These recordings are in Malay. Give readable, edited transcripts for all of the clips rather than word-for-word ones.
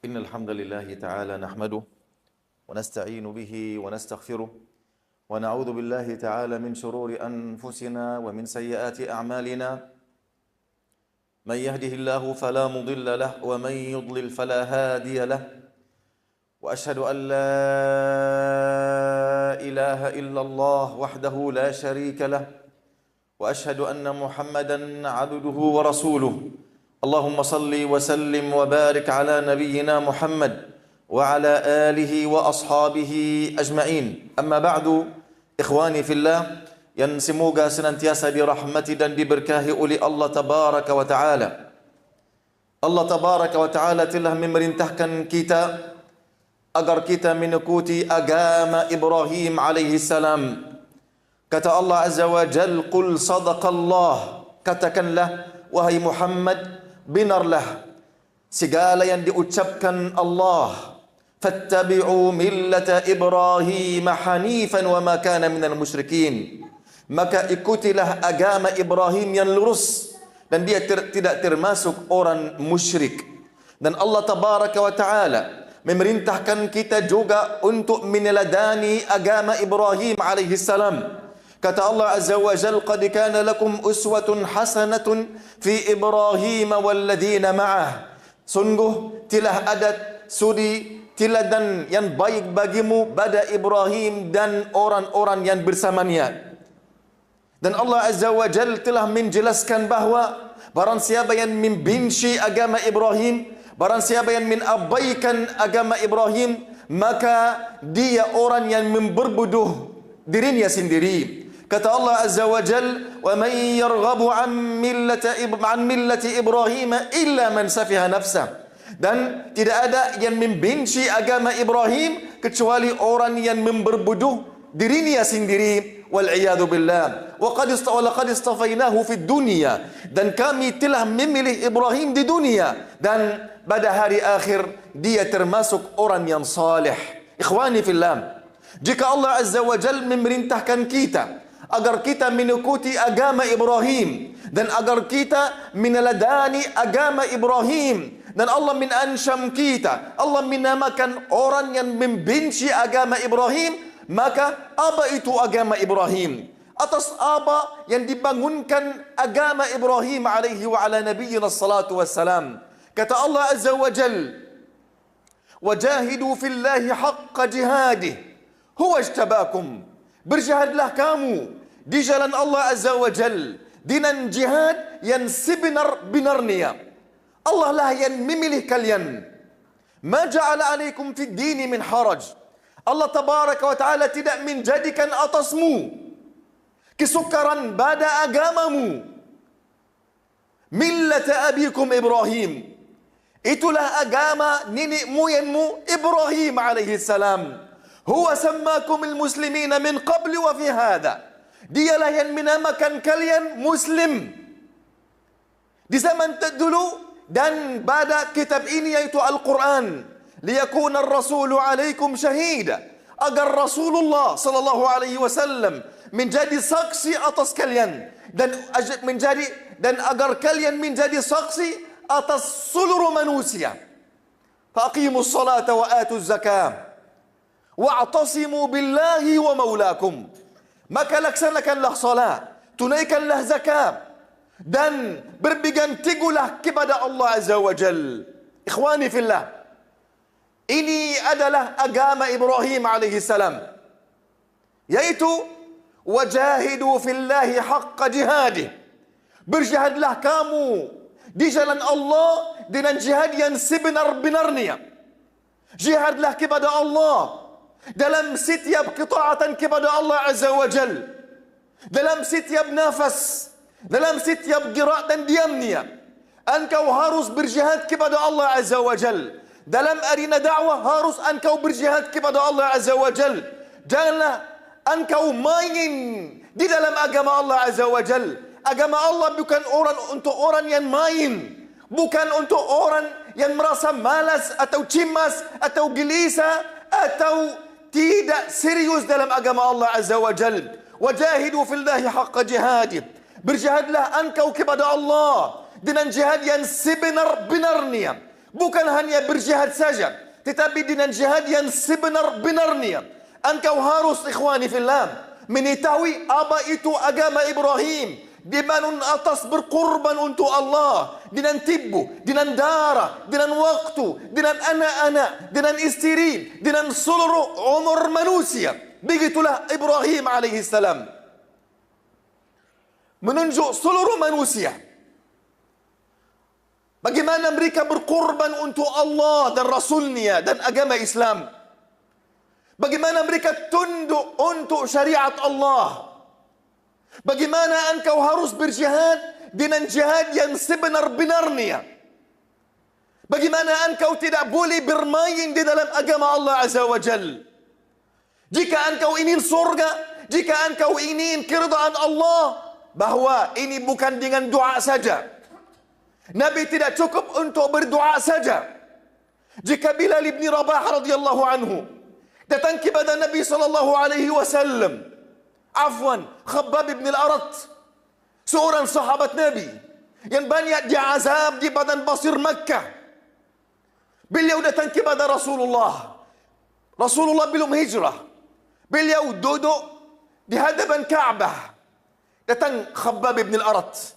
إن الحمد لله تعالى نحمده ونستعين به ونستغفره ونعوذ بالله تعالى من شرور أنفسنا ومن سيئات أعمالنا من يهده الله فلا مضل له ومن يضلل فلا هادي له وأشهد أن لا إله إلا الله وحده لا شريك له وأشهد أن محمدا عبده ورسوله اللهم صل وسلم وبارك على نبينا محمد وعلى آله وأصحابه أجمعين. أما بعد إخواني في الله, yang semoga senantiasa dirahmati dan diberkahi oleh Allah Tabaraka wa Ta'ala. Allah Tabaraka wa Ta'ala telah memerintahkan kita agar kita mengikuti agama Ibrahim alaihi salam. Kata Allah Azza wa Jal, "Qul sadaqallah." Katakanlah wahai Muhammad, benarlah segala yang diucapkan Allah. Fattabi'u millata Ibrahim hanifan wa ma kana minal musyrikin. Maka ikutilah agama Ibrahim yang lurus dan dia tidak termasuk orang musyrik. Dan Allah Tabaraka wa Ta'ala memerintahkan kita juga untuk meneladani agama Ibrahim alaihi salam. Kata Allah Azza wa Jal, "Qad kana lakum uswatun hasanatun fi Ibrahim walladzina ma'ah." Sungguh telah ada suri teladan yang baik bagimu pada Ibrahim dan orang-orang yang bersamanya. Dan Allah Azza wa Jal telah menjelaskan bahawa barang siapa yang membenci agama Ibrahim, barang siapa yang mengabaikan agama Ibrahim, maka dia orang yang memperbodoh dirinya sendiri. Kata Allah Azza wa Jal, "Wa man yarghabu an millati Ibrahim illa man safiha nafsah." Dan tidak ada yang membenci agama Ibrahim kecuali orang yang memperbodoh dirinya sendiri. Wal iyadu billah. Wa laqad istafainahu fid dunya. Dan kami telah memilih Ibrahim di dunia, dan pada hari akhir dia termasuk orang yang saleh. Ikhwani fillah, jika Allah Azza wa Jal memerintahkan kita agar kita mengikuti agama Ibrahim dan agar kita meneladani agama Ibrahim, dan Allah mengancam kita, Allah menamakan orang yang membenci agama Ibrahim, maka apa itu agama Ibrahim? Atas apa yang dibangunkan agama Ibrahim alaihi wa ala nabiyyina salatu wassalam? Kata Allah Azza wa Jal, "Wajahidu fillahi haqqa jihadih, huwa ijtabakum." Berjihadlah kamu di jalan Allah Azza wa Jal dengan jihad yang sebenar-benarnya. Allah lah yang memilih kalian. Ma ja'ala alaikum fid dini min haraj. Allah Tabaraka wa Ta'ala tidak menjadikan atasmu kesukaran pada agamamu. Millata abikum Ibrahim, itulah agama nenek moyangmu Ibrahim alaihi salam. Huwa sammakumul muslimina min qabli wa fi hadha. Dialah yang menamakan kalian muslim di zaman terdahulu dan pada kitab ini, yaitu Al-Quran. Liyakuna ar-rasulu alaikum syahida, agar Rasulullah sallallahu alaihi wasallam menjadi saksi atas kalian, dan agar kalian menjadi saksi atas seluruh manusia. Faqimus salata wa atuz zakah wa'tasimu billahi wa maulakum. Maka laksanakanlah salat, tunaikanlah zakat, dan berpegang teguhlah kepada Allah Azza wa Jal. Ikhwani fillah, ini adalah agama Ibrahim alaihi salam, yaitu wajahidu fillahi haqqa jihadih. Berjihadlah kamu di jalan Allah dengan jihad yang sebenar-benarnya. Jihadlah kepada Allah dalam setiap ketaatan kepada Allah Azza wa Jal, dalam setiap nafas, dalam setiap gerak dan diamnya. Engkau harus berjihad kepada Allah Azza wa Jal. Dalam arena dakwah harus engkau berjihad kepada Allah Azza wa Jal. Janganlah engkau main di dalam agama Allah Azza wa Jal. Agama Allah bukan untuk orang yang main, bukan untuk orang yang merasa malas atau cimas atau gelisah atau tidak serius dalam agama Allah Azza wa Jal. Wajahidu fillahi haqqa jihadih. Berjihadlah engkau kepada Allah dengan jihad yang sebenar-benarnya. Bukan hanya berjihad saja, tetapi dengan jihad yang sebenar-benarnya. Engkau harus, ikhwani fillah, mengetahui apa itu agama Ibrahim. Dibangun atas berkorban untuk Allah, dengan tibu, dengan darah, dengan waktu, dengan anak-anak, dengan istri, dengan seluruh umur manusia. Begitulah Ibrahim alaihissalam menunjuk seluruh manusia bagaimana mereka berkorban untuk Allah dan Rasulnya dan agama Islam. Bagaimana mereka tunduk untuk syariat Allah. Bagaimana engkau harus berjihad dengan jihad yang sebenar-benarnya. Bagaimana engkau tidak boleh bermain di dalam agama Allah Azza wa Jal. Jika engkau ingin surga, jika engkau ingin keridhaan Allah, bahwa ini bukan dengan doa saja. Nabi tidak cukup untuk berdoa saja. Jika Bilal bin Rabah radhiyallahu anhu datang kepada Nabi sallallahu alaihi wasallam, Khabbab bin al-Arat, seorang sahabat Nabi yang banyak diazab di badan pasir Makkah. Beliau datang kepada Rasulullah. Rasulullah belum hijrah. Beliau duduk di hadapan Ka'bah. Datang Khabbab bin al-Arat.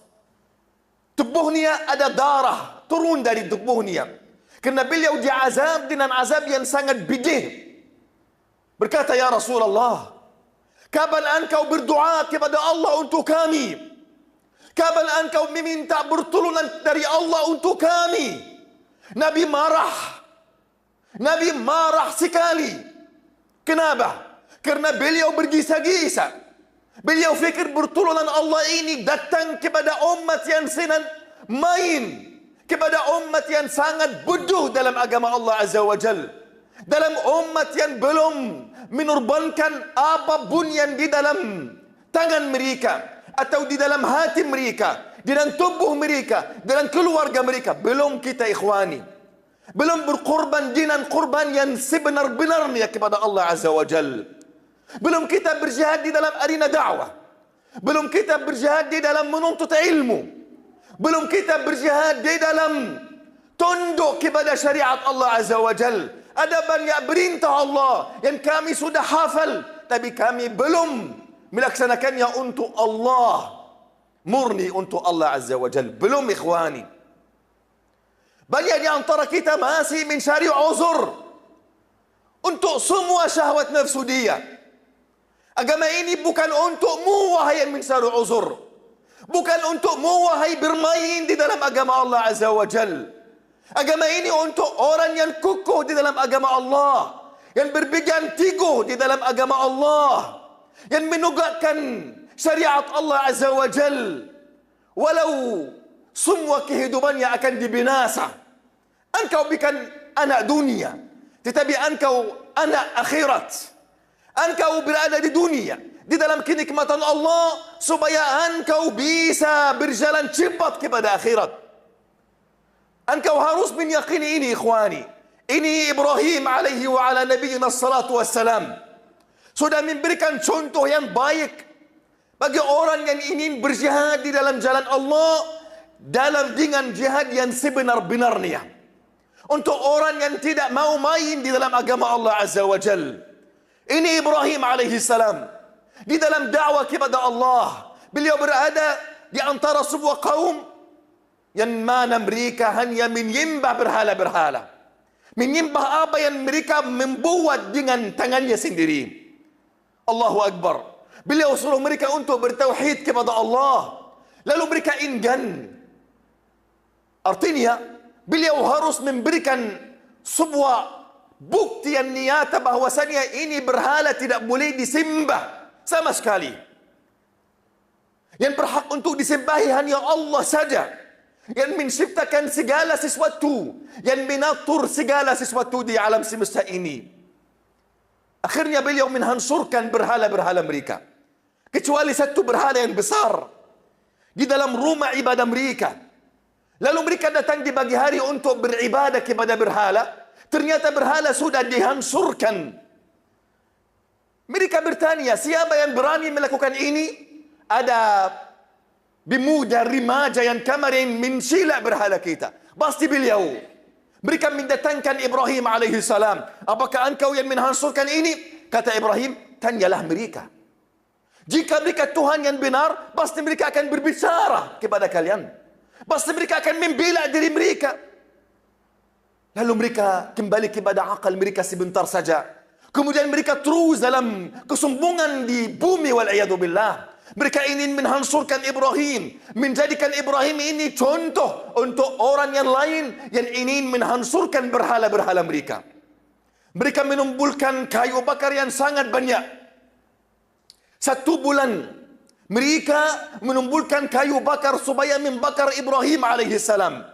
Tubuhnya ada darah turun dari tubuhnya. Kerana beliau diazab dengan azab yang sangat bidih. Berkata, ya Rasulullah, kapan engkau berdoa kepada Allah untuk kami? Kapan engkau meminta pertolongan dari Allah untuk kami? Nabi marah. Nabi marah sekali. Kenapa? Karena beliau bergisa-gisa. Beliau fikir pertolongan Allah ini datang kepada umat yang senang main. Kepada umat yang sangat bodoh dalam agama Allah Azza wa Jal. Dalam umat yang belum menurbankan apapun yang di dalam tangan mereka atau di dalam hati mereka, di dalam tubuh mereka, dalam keluarga mereka. Belum kita, ikhwani, belum berkorban dengan korban yang sebenar-benarnya kepada Allah Azza wa Jal. Belum kita berjihad di dalam arena dakwah. Belum kita berjihad di dalam menuntut ilmu. Belum kita berjihad di dalam tunduk kepada syariat Allah Azza wa Jal. Ada banyak perintah Allah yang kami sudah hafal, tapi kami belum melaksanakannya untuk Allah, murni untuk Allah Azza wa Jal. Belum, ikhwani. Banyak di antara kita masih mencari uzur untuk semua syahwat nafsu dia. Agama ini bukan untukmu, wahai yang mencari uzur. Bukan untukmu, wahai bermain di dalam agama Allah Azza wa Jal. Agama ini untuk orang yang kukuh di dalam agama Allah, yang berpegang teguh di dalam agama Allah, yang menegakkan syariat Allah Azza wa Jal, walau semua kehidupannya akan dibinasa. Engkau bukan anak dunia, tetapi engkau anak akhirat. Engkau berada di dunia, di dalam kenikmatan Allah, supaya engkau bisa berjalan cepat kepada akhirat. Engkau harus meyakini ini, ikhwani. Ini Ibrahim alaihi wa ala nabiyina salatu wassalam sudah memberikan contoh yang baik bagi orang yang ingin berjihad di dalam jalan Allah, dengan jihad yang sebenar-benarnya. Untuk orang yang tidak mau main di dalam agama Allah Azza wa Jal. Ini Ibrahim alaihi salam di dalam dakwah kepada Allah. Beliau berada di antara sebuah kaum yang mana mereka hanya menyembah berhala-berhala. Menyembah apa yang mereka membuat dengan tangannya sendiri. Allahu Akbar. Beliau suruh mereka untuk bertauhid kepada Allah. Lalu mereka enggan. Artinya, beliau harus memberikan sebuah bukti yang nyata bahwasanya ini berhala tidak boleh disembah sama sekali. Yang berhak untuk disembahi hanya Allah saja, yang menciptakan segala sesuatu, yang mengatur segala sesuatu di alam semesta ini. Akhirnya beliau menghancurkan berhala-berhala mereka, kecuali satu berhala yang besar di dalam rumah ibadah mereka. Lalu mereka datang di pagi hari untuk beribadah kepada berhala. Ternyata berhala sudah dihancurkan. Mereka bertanya, siapa yang berani melakukan ini? Ada pemuda remaja yang kemarin mencilak berhala kita. Pasti beliau. Mereka mendatangkan Ibrahim alaihi salam. Apakah engkau yang menghancurkan ini? Kata Ibrahim, tanyalah mereka. Jika mereka Tuhan yang benar, pasti mereka akan berbicara kepada kalian. Pasti mereka akan membela diri mereka. Lalu mereka kembali kepada akal mereka sebentar saja. Kemudian mereka terus dalam kesombongan di bumi wal'iyadzubillah. Mereka ingin menghancurkan Ibrahim, menjadikan Ibrahim ini contoh untuk orang yang lain yang ingin menghancurkan berhala-berhala mereka. Mereka menumpulkan kayu bakar yang sangat banyak. 1 bulan mereka menumpulkan kayu bakar supaya membakar Ibrahim alaihissalam.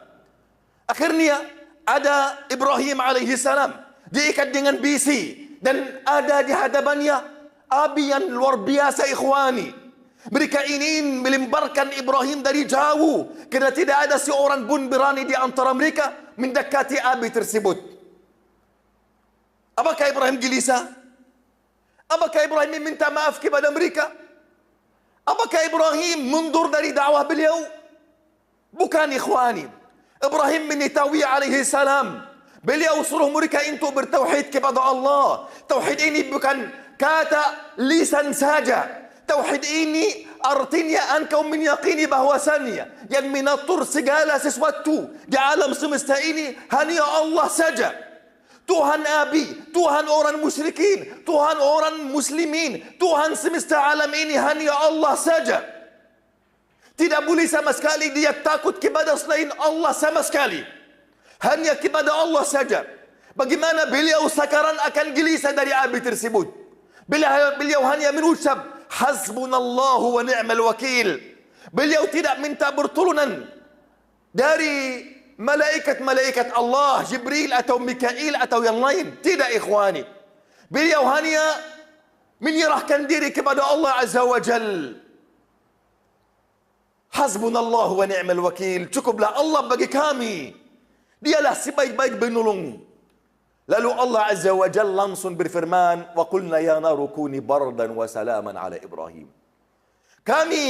Akhirnya ada Ibrahim alaihissalam diikat dengan besi dan ada di hadapannya api yang luar biasa, ikhwani. Mereka ingin melemparkan Ibrahim dari jauh kerana tidak ada seorang pun berani di antara mereka mendekati api tersebut. Apakah Ibrahim gelisah? Apakah Ibrahim minta maaf kepada mereka? Apakah Ibrahim mundur dari dakwah beliau? Bukan, ikhwani. Ibrahim mengetahui alaihi salam, beliau suruh mereka untuk bertauhid kepada Allah. Tauhid ini bukan kata lisan saja. Tauhid ini artinya engkau meyakini bahwasannya yang mengatur segala sesuatu di alam semesta ini hanya Allah saja. Tuhan api, Tuhan orang musyrikin, Tuhan orang muslimin, Tuhan semesta alam ini hanya Allah saja. Tidak boleh sama sekali dia takut kepada selain Allah sama sekali. Hanya kepada Allah saja. Bagaimana beliau sekarang akan gelisah dari api tersebut? Beliau hanya mengucap hasbunallahu wa ni'mal wakil. Beliau tidak minta pertolongan dari malaikat-malaikat Allah, Jibril atau Mikail atau yang lain. Tidak, ikhwani. Beliau hanya menyerahkan diri kepada Allah Azza wa Jal. Hasbunallahu wa ni'mal wakil. Cukuplah Allah bagi kami. Dialah sebaik-baik penolong. Lalu Allah Azza wa Jalla langsung berfirman, wa qulna ya naru kuni bardan wa salaman ala Ibrahim. Kami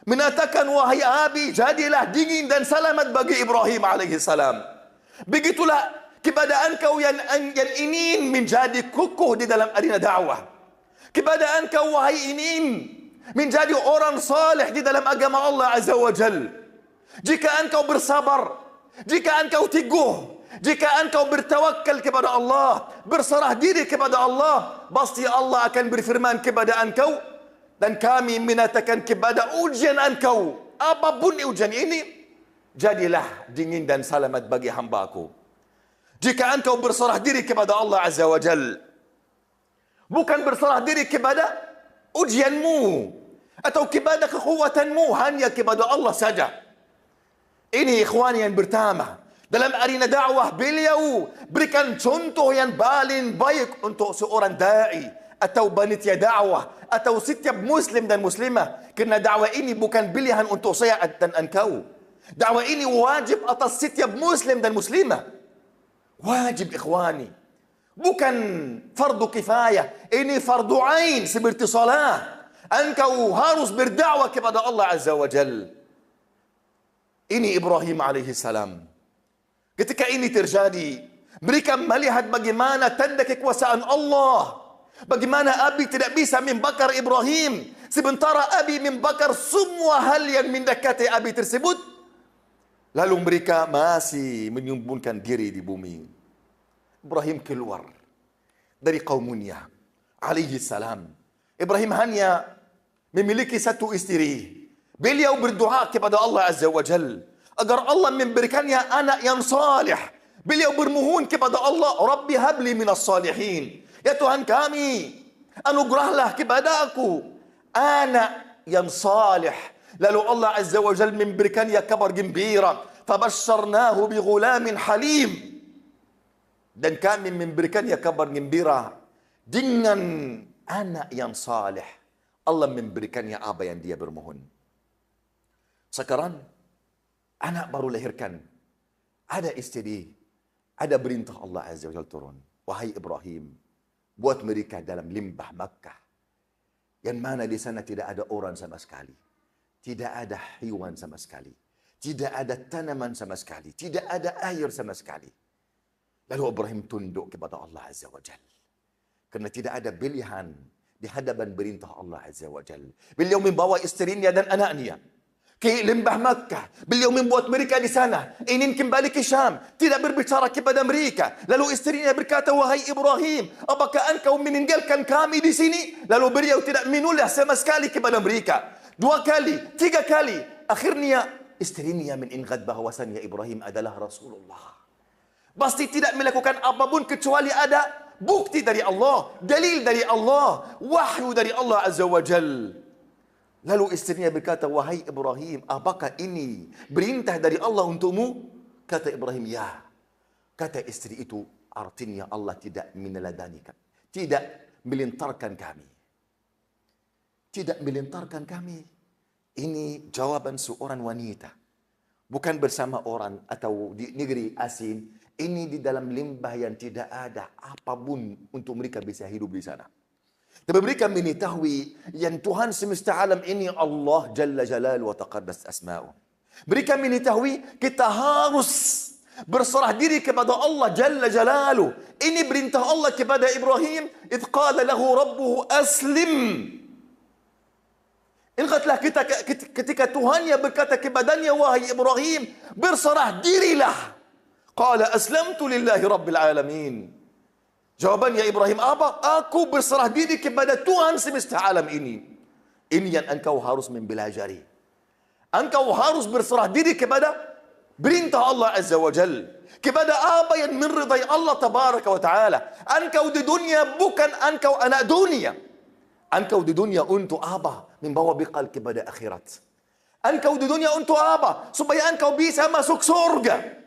mengatakan, wahai api, jadilah dingin dan selamat bagi Ibrahim alaihi salam. Begitulah kepada engkau yang ingin menjadi kukuh di dalam arena dakwah. Kepada engkau, wahai ingin menjadi orang saleh di dalam agama Allah Azza wa Jalla. Jika engkau bersabar, jika engkau teguh, jika engkau bertawakal kepada Allah, berserah diri kepada Allah, pasti Allah akan berfirman kepada engkau, dan kami menyatakan kepada ujian engkau, apapun ujian ini, jadilah dingin dan selamat bagi hamba-Ku. Jika engkau berserah diri kepada Allah Azza wa Jal, bukan berserah diri kepada ujianmu atau kepada kekuatanmu, hanya kepada Allah saja. Ini ikhwan yang pertama. Dalam arena dakwah, beliau berikan contoh yang paling baik untuk seorang da'i atau panitia dakwah atau setiap muslim dan muslimah. Kerana dakwah ini bukan pilihan untuk saya dan engkau. Dakwah ini wajib atas setiap muslim dan muslimah. Wajib, ikhwani. Bukan fardu kifayah. Ini fardu ain seperti salah. Engkau harus berdakwah kepada Allah Azza wa Jal. Ini Ibrahim alaihi salam. Ketika ini terjadi, mereka melihat bagaimana tanda kekuasaan Allah. Bagaimana api tidak bisa membakar Ibrahim, sementara api membakar semua hal yang mendekati api tersebut. Lalu mereka masih menyembunyikan diri di bumi. Ibrahim keluar dari kaumnya alaihi salam. Ibrahim hanya memiliki 1 istri. Beliau berdoa kepada Allah Azza wa Jalla agar Allah memberikannya anak yang salih. Beliau bermohon kepada Allah, Rabbi habli minas salihin. Ya Tuhan kami, anugerahlah kepada aku anak yang salih. Lalu Allah Azza wa Jalla memberikannya kabar gembira. Fabasyarnahu bi ghulamin halim. Dan kami memberikannya kabar gembira dengan anak yang salih. Allah memberikannya apa yang dia bermohon. Sekarang anak baru lahirkan, ada istri, ada perintah Allah Azza wa Jalla turun. Wahai Ibrahim, buat mereka dalam limbah Makkah, yang mana di sana tidak ada orang sama sekali, tidak ada hewan sama sekali, tidak ada tanaman sama sekali, tidak ada air sama sekali. Lalu Ibrahim tunduk kepada Allah Azza wa Jal. Kerana tidak ada pilihan di hadapan perintah Allah Azza wa Jal. Beliau membawa isterinya dan anaknya ke lembah Makkah. Beliau membuat mereka di sana ingin kembali ke Syam, tidak berbicara kepada mereka. Lalu isterinya berkata, wahai Ibrahim, apakah engkau meninggalkan kami di sini? Lalu beliau tidak menulis sama sekali kepada mereka. 2 kali, 3 kali. Akhirnya isterinya mengingat bahwasannya Ibrahim adalah Rasulullah. Pasti tidak melakukan apapun kecuali ada bukti dari Allah, dalil dari Allah, wahyu dari Allah Azza wa Jal. Lalu istrinya berkata, wahai Ibrahim, apakah ini perintah dari Allah untukmu? Kata Ibrahim, ya. Kata istri itu, artinya Allah tidak meneladani kami, tidak melintarkan kami. Tidak melintarkan kami. Ini jawaban seorang wanita. Bukan bersama orang atau di negeri asing. Ini di dalam lembah yang tidak ada apapun untuk mereka bisa hidup di sana. Tapi mereka mengetahui yang Tuhan semesta alam ini Allah Jalla Jalal wa Taqaddas Asma'u. Mereka mengetahui kita harus berserah diri kepada Allah Jalla Jalaluh. Ini perintah Allah kepada Ibrahim. Idh qala lahu rabbuhu aslim. Ingatlah ketika Tuhan yang berkata kepadanya, wahai Ibrahim, berserah dirilah. Qala aslamtu lillahi rabbil alamin. Jawabannya Ibrahim apa? Aku berserah diri kepada Tuhan semesta alam ini. Ini yang engkau harus mempelajari. Engkau harus berserah diri kepada perintah Allah Azza wa Jal. Kepada apa yang meridai Allah Tabaraka wa Ta'ala. Engkau di dunia bukan engkau anak dunia. Engkau di dunia untuk apa? Membawa bekal kepada akhirat. Engkau di dunia untuk apa? Supaya engkau bisa masuk surga.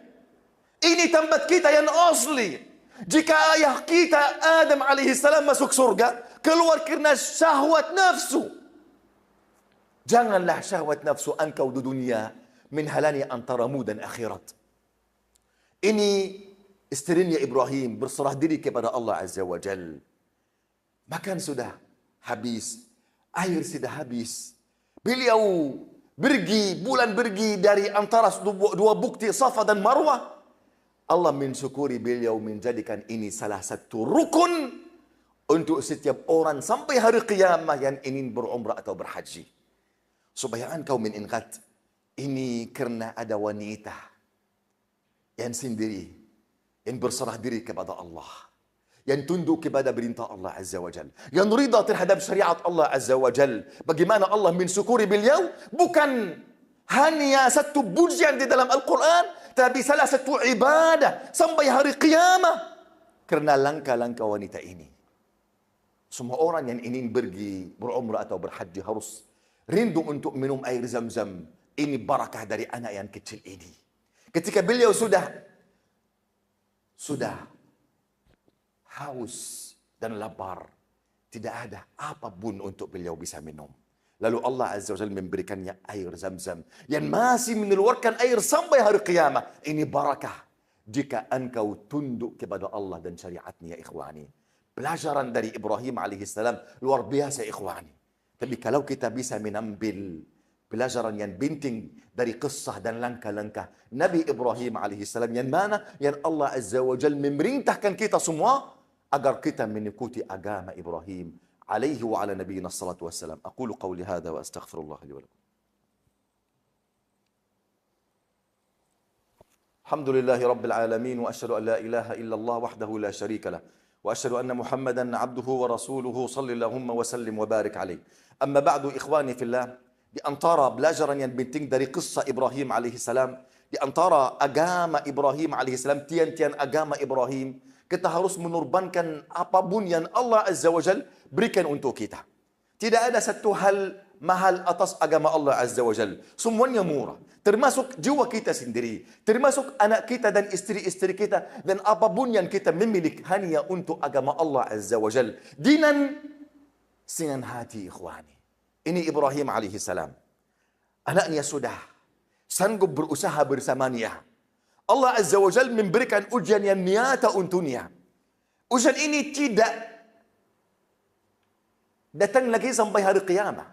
Ini tempat kita yang asli. Jika ayah kita Adam alaihissalam masuk surga, keluar kerana syahwat nafsu. Janganlah syahwat nafsu engkau di dunia menghalangi antaramu dan akhirat. Ini isterinya Ibrahim berserah diri kepada Allah Azza wa Jal. Makan sudah habis, air sudah habis. Beliau bulan pergi dari antara 2 bukti Safa dan Marwah. Allah mensyukuri beliau menjadikan ini salah satu rukun untuk setiap orang sampai hari qiyamah yang ingin berumrah atau berhaji. Supaya engkau mengingat, ini kerana ada wanita yang sendiri, yang berserah diri kepada Allah, yang tunduk kepada perintah Allah Azza wa Jal, yang rida terhadap syariat Allah Azza wa Jal. Bagaimana Allah mensyukuri beliau? Bukan hanya satu pujian di dalam Al-Quran, tapi salah satu ibadah sampai hari qiyamah. Kerana langkah-langkah wanita ini. Semua orang yang ingin pergi berumrah atau berhaji harus rindu untuk minum air zam-zam. Ini barakah dari anak yang kecil ini. Ketika beliau sudah haus dan lapar, tidak ada apapun untuk beliau bisa minum. Lalu Allah Azza wa Jalla memberikannya air zam-zam yang masih mengeluarkan air sampai hari qiyamah. Ini barakah jika engkau tunduk kepada Allah dan syariatnya, ikhwani. Pelajaran dari Ibrahim alaihissalam luar biasa, ikhwani. Tapi kalau kita bisa menambil pelajaran yang penting dari kisah dan langkah-langkah Nabi Ibrahim alaihissalam, yang mana yang Allah Azza wa Jalla memerintahkan kita semua agar kita mengikuti agama Ibrahim عليه وعلى نبينا الصلاة والسلام. أقول قولي هذا وأستغفر الله لي ولكم. الحمد لله رب العالمين، وأشهد أن لا إله إلا الله وحده لا شريك له، وأشهد أن محمدا عبده ورسوله صلى اللهم وسلم وبارك عليه. أما بعد إخواني في الله, di antara pelajaran yang penting dari kisah Ibrahim alaihissalam, di antara agama Ibrahim alaihissalam, tian-tian agama Ibrahim, kita harus menurbankan apapun yang Allah Azza wa Jal berikan untuk kita. Tidak ada satu hal mahal atas agama Allah Azza wa Jal. Semuanya murah. Termasuk jiwa kita sendiri. Termasuk anak kita dan istri-istri kita. Dan apapun yang kita memiliki hanya untuk agama Allah Azza wa Jal. Dinan dengan hati, ikhwani. Ini Ibrahim alaihissalam. Anaknya sudah sanggup berusaha bersamanya. Allah Azza wa Jal memberikan ujian yang nyata untuknya. Ujian ini tidak datang lagi sampai hari qiyamah.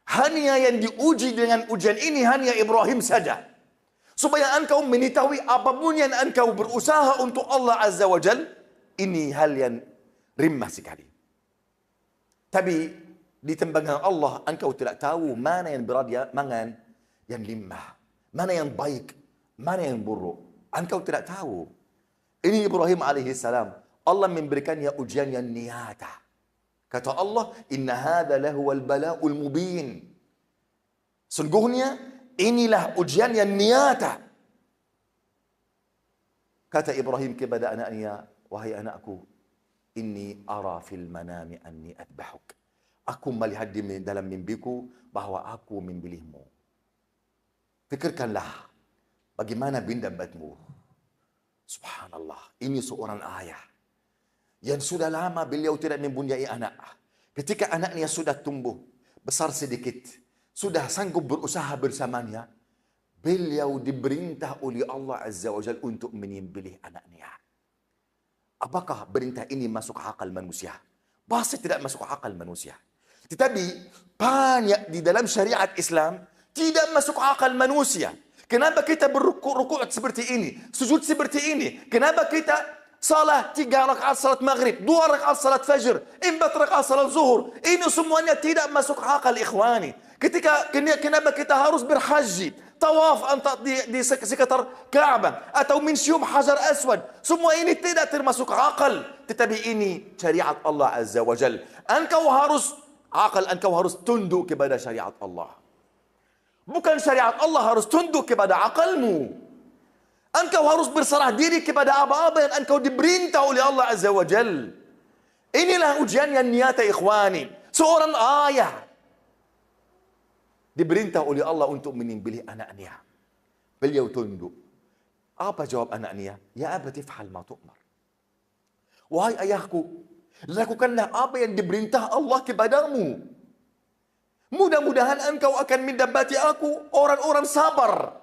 Hanya yang diuji dengan ujian ini hanya Ibrahim saja. Supaya engkau mengetahui apapun yang engkau berusaha untuk Allah Azza wa Jal, ini hal yang rimah sekali. Tapi di tembaga Allah, engkau tidak tahu mana yang berat, mana yang limah, mana yang baik, mana yang buruk. Engkau tidak tahu. Ini Ibrahim alaihi salam. Allah memberikannya ujian yang nyata. Kata Allah, inna hadha lahuwal bala'ul mubin. Sungguhnya, inilah ujian yang nyata. Kata Ibrahim kepada anaknya, wahai anakku, inni ara fil manami anni adbahuk. Aku melihat di dalam mimpiku bahwa aku memilihmu. Fikirkanlah bagaimana bindabatmu. Subhanallah, ini seorang ayah yang sudah lama beliau tidak mempunyai anak. Ketika anaknya sudah tumbuh besar sedikit, sudah sanggup berusaha bersamanya, beliau diperintah oleh Allah Azza wa Jalla untuk menyembelih anaknya. Apakah perintah ini masuk akal manusia? Pasti tidak masuk akal manusia. Tetapi banyak di dalam syariat Islam tidak masuk akal manusia. Kenapa kita berrukuk seperti ini, sujud seperti ini? Kenapa kita salat 3 rakaat salat maghrib, 2 rakaat salat fajr, 4 rakaat salat zuhur? Ini semuanya tidak masuk akal, ikhwani. Kenapa kita harus berhaji, tawaf di sekitar Ka'bah atau mencium Hajar Aswad? Semua ini tidak termasuk akal. Tetapi ini syariat Allah Azza wa Jal. Engkau harus tunduk kepada syariat Allah. Bukan syariat Allah harus tunduk kepada akalmu. Engkau harus berserah diri kepada apa-apa yang engkau diperintah oleh Allah Azza wa Jal. Inilah ujian yang nyata, ikhwani. Seorang ayah diperintah oleh Allah untuk menyembelih anaknya. Beliau tunduk. Apa jawab anaknya? Ya abati fa'al ma tu'mar. Wahai ayahku, lakukanlah apa yang diperintah Allah kepadamu. Mudah-mudahan engkau akan mendapati aku orang-orang sabar.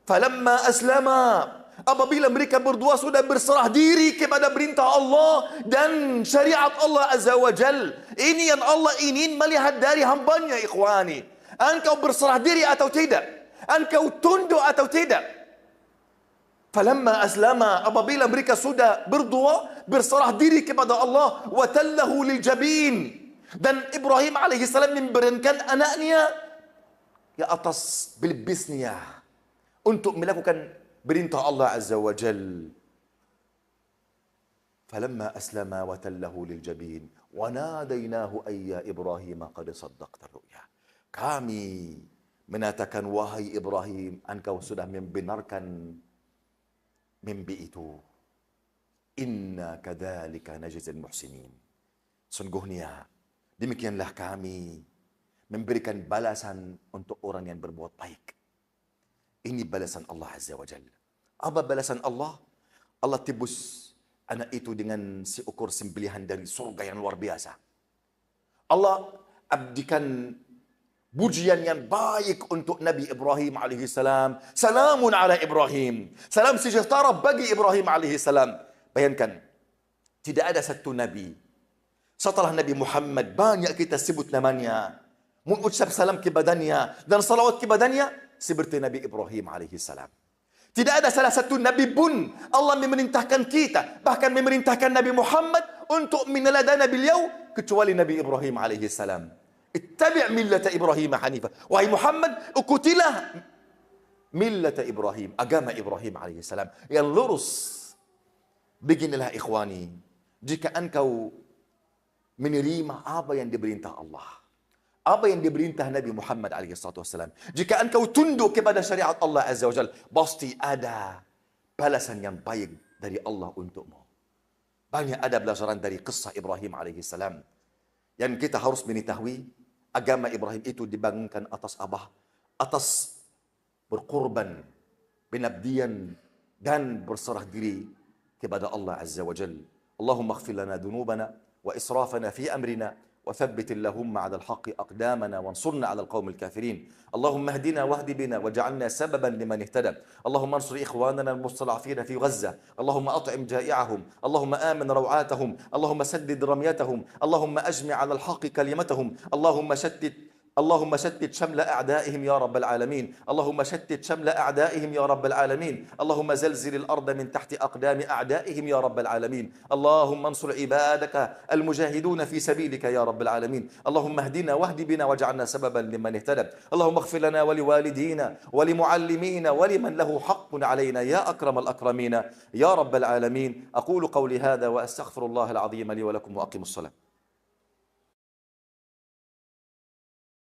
Falamma aslama, apabila mereka berdua sudah berserah diri kepada perintah Allah dan syariat Allah Azza wa Jal. Ini yang Allah ingin melihat dari hambanya, ikhwani. Engkau berserah diri atau tidak? Engkau tunduk atau tidak? Falamma aslama, apabila mereka sudah berdua berserah diri kepada Allah, wa tallahu lil jabin. Dan Ibrahim alaihissalam memberikan anaknya ke atas bilbisnya untuk melakukan perintah Allah Azza wa Jal. Falamma aslama wa tallahu lil jabin wa nadainahu ayya Ibrahim qad saddaqta ru'ya. Kami menatakan, wahai Ibrahim, engkau sudah membenarkan mimpi itu. Inna kadzalika najzil muhsinin. Sungguhnya demikianlah kami memberikan balasan untuk orang yang berbuat baik. Ini balasan Allah Azza wa Jalla. Apa balasan Allah? Allah tebus anak itu dengan seukur sembelihan dari surga yang luar biasa. Allah abdikan pujian yang baik untuk Nabi Ibrahim alaihissalam. Salamun ala Ibrahim. Salam sejahtera bagi Ibrahim alaihissalam. Bayangkan, tidak ada satu Nabi setelah Nabi Muhammad banyak kita sebut namanya, mengucap salam kepadanya dan salawat kepadanya seperti Nabi Ibrahim alaihissalam. Tidak ada salah satu Nabi pun Allah memerintahkan kita, bahkan memerintahkan Nabi Muhammad untuk meneladani beliau kecuali Nabi Ibrahim alaihissalam. Ittabi' millata Ibrahim hanifah. Wahai Muhammad, ikutilah millata Ibrahim, agama Ibrahim alaihissalam yang lurus. Beginilah ikhwani, jika engkau menerima apa yang diperintah Allah, apa yang diperintah Nabi Muhammad SAW, jika engkau tunduk kepada syariat Allah Azza wa Jalla, pasti ada balasan yang baik dari Allah untukmu. Banyak ada pelajaran dari kisah Ibrahim alaihissalam yang kita harus mengetahui. Agama Ibrahim itu dibangunkan atas apa? Atas berkorban, pengabdian dan berserah diri kepada Allah Azza wa Jalla. Allahumma ighfir lana dhunubana وإسرافنا في أمرنا وثبت اللهم على الحق أقدامنا وانصرنا على القوم الكافرين. اللهم اهدنا واهد بنا واجعلنا سببا لمن اهتدى. اللهم انصر إخواننا المستضعفين في غزة. اللهم أطعم جائعهم. اللهم آمن روعاتهم. اللهم سدد رميتهم. اللهم أجمع على الحق كلمتهم. اللهم شتت اللهم شتت شمل أعدائهم يا رب العالمين، اللهم شتت شمل أعدائهم يا رب العالمين، اللهم زلزل الأرض من تحت أقدام أعدائهم يا رب العالمين، اللهم انصر عبادك المجاهدون في سبيلك يا رب العالمين، اللهم اهدنا واهد بنا واجعلنا سببا لمن اهتدى، اللهم اغفر لنا ولوالدينا ولمعلمينا ولمن له حق علينا يا أكرم الأكرمين يا رب العالمين. أقول قولي هذا وأستغفر الله العظيم لي ولكم وأقيم الصلاة.